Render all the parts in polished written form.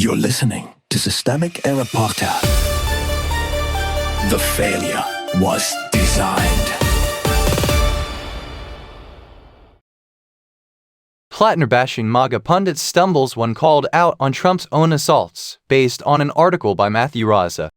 You're listening to Systemic Error Podcast. The failure was designed. Platner-bashing MAGA pundit stumbles when called out on Trump's own assaults, based on an article by Matthew Raza.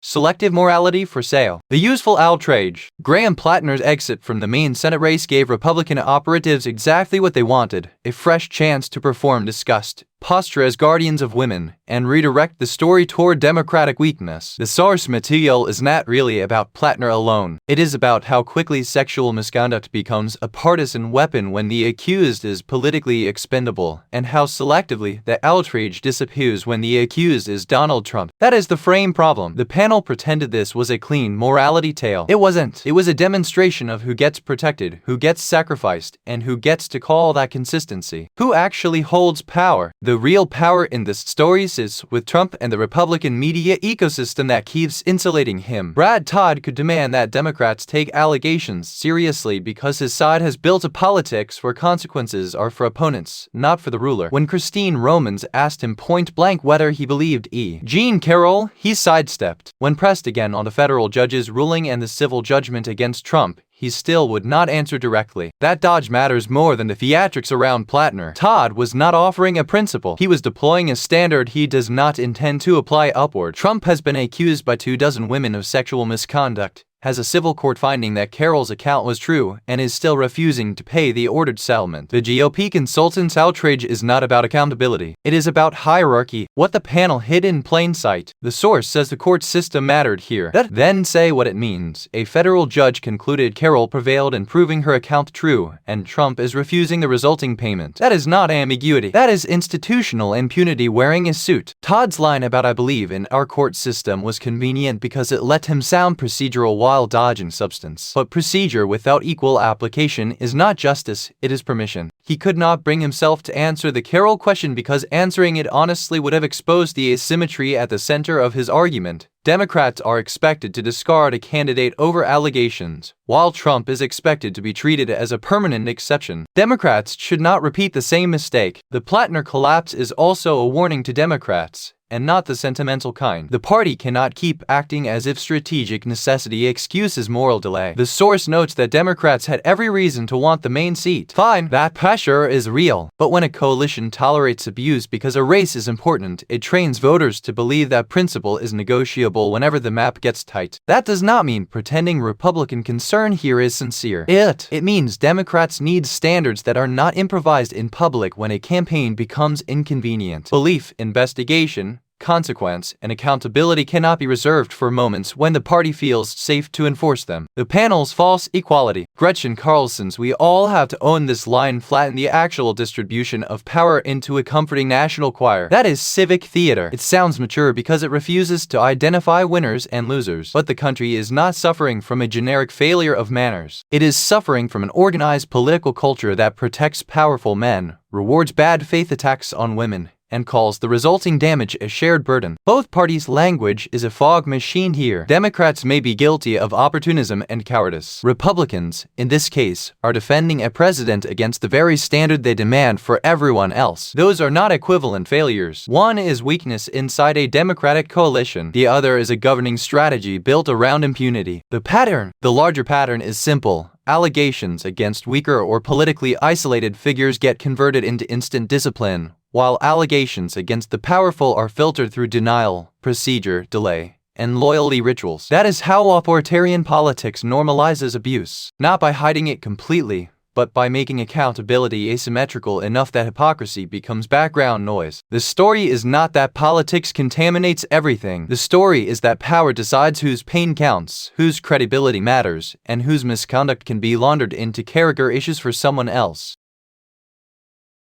Selective morality for sale. The Useful Outrage. Graham Platner's exit from the Maine Senate race gave Republican operatives exactly what they wanted: a fresh chance to perform disgust, posture as guardians of women, and redirect the story toward Democratic weakness. The source material is not really about Platner alone. It is about how quickly sexual misconduct becomes a partisan weapon when the accused is politically expendable, and how selectively the outrage disappears when the accused is Donald Trump. That is the frame problem. The panel pretended this was a clean morality tale. It wasn't. It was a demonstration of who gets protected, who gets sacrificed, and who gets to call that consistency. Who actually holds power? The real power in this story sits with Trump and the Republican media ecosystem that keeps insulating him. Todd could demand that Democrats take allegations seriously because his side has built a politics where consequences are for opponents, not for the ruler. When Christine Romans asked him point-blank whether he believed Jean Carroll, he sidestepped. When pressed again on the federal judge's ruling and the civil judgment against Trump, he still would not answer directly. That dodge matters more than the theatrics around Platner. Todd was not offering a principle. He was deploying a standard he does not intend to apply upward. Trump has been accused by 24 women of sexual misconduct, has a civil court finding that Carroll's account was true, and is still refusing to pay the ordered settlement. The GOP consultant's outrage is not about accountability. It is about hierarchy, what the panel hid in plain sight. The source says the court system mattered here. Then say what it means. A federal judge concluded Carroll prevailed in proving her account true, and Trump is refusing the resulting payment. That is not ambiguity. That is institutional impunity wearing a suit. Todd's line about "I believe in our court system" was convenient because it let him sound procedural while dodging substance. But procedure without equal application is not justice, it is permission. He could not bring himself to answer the Carroll question because answering it honestly would have exposed the asymmetry at the center of his argument. Democrats are expected to discard a candidate over allegations, while Trump is expected to be treated as a permanent exception. Democrats should not repeat the same mistake. The Platner collapse is also a warning to Democrats, and not the sentimental kind. The party cannot keep acting as if strategic necessity excuses moral delay. The source notes that Democrats had every reason to want the Maine seat. Fine, that pressure is real. But when a coalition tolerates abuse because a race is important, it trains voters to believe that principle is negotiable whenever the map gets tight. That does not mean pretending Republican concern here is sincere. It means Democrats need standards that are not improvised in public when a campaign becomes inconvenient. Belief, investigation, consequence, and accountability cannot be reserved for moments when the party feels safe to enforce them. The panel's false equality. Gretchen Carlson's "We all have to own this" line flattened the actual distribution of power into a comforting national choir. That is civic theater. It sounds mature because it refuses to identify winners and losers. But the country is not suffering from a generic failure of manners. It is suffering from an organized political culture that protects powerful men, rewards bad faith attacks on women, and calls the resulting damage a shared burden. Both parties' language is a fog machine here. Democrats may be guilty of opportunism and cowardice. Republicans, in this case, are defending a president against the very standard they demand for everyone else. Those are not equivalent failures. One is weakness inside a Democratic coalition. The other is a governing strategy built around impunity. The larger pattern is simple. Allegations against weaker or politically isolated figures get converted into instant discipline, while allegations against the powerful are filtered through denial, procedure, delay, and loyalty rituals. That is how authoritarian politics normalizes abuse, not by hiding it completely, but by making accountability asymmetrical enough that hypocrisy becomes background noise. The story is not that politics contaminates everything. The story is that power decides whose pain counts, whose credibility matters, and whose misconduct can be laundered into character issues for someone else.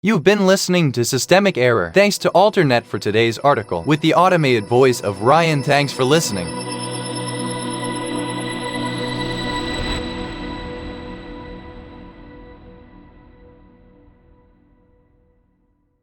You've been listening to Systemic Error. Thanks to Alternet for today's article, with the automated voice of Ryan. Thanks for listening.